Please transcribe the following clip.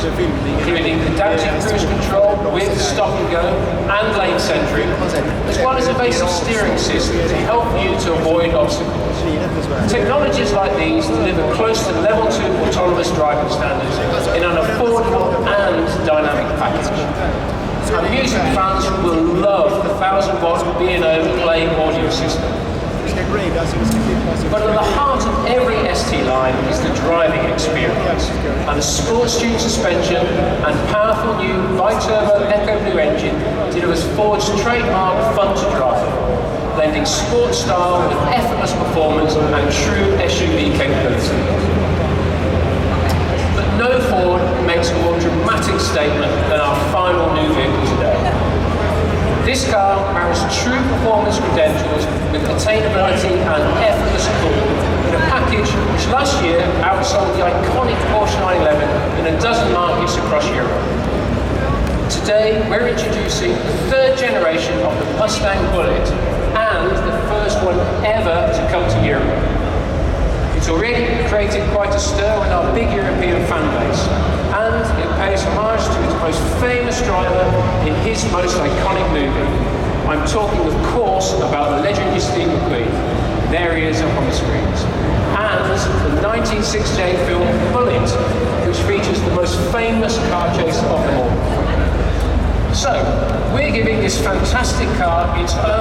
including adaptive cruise control with stop and go and lane centering, as well as evasive steering system to help you to avoid obstacles. Technologies like these deliver close to level 2 autonomous driving standards in an affordable and dynamic package. And music fans will love the 1000-watt B&O Play audio system. But at the heart of every ST line is the driving experience, and the sports tuned suspension and powerful new bi-turbo Echo Blue engine delivers Ford's trademark fun to drive, blending sport style with effortless performance and true SUV capability. But no Ford makes a more dramatic statement than our final new vehicle today. This car marries true performance credentials with attainability and effortless cool in a package which last year outsold the iconic Porsche 911 in a dozen markets across Europe. Today we're introducing the third generation of the Mustang Bullitt and the first one ever to come to Europe. It's already created quite a stir with our big European fan base, and it pays homage to its most famous driver in his most iconic movie. I'm talking, of course, about the legendary Steve McQueen. There he is up on the screens. And the 1968 film Bullitt, which features the most famous car chase of them all. So, we're giving this fantastic car its own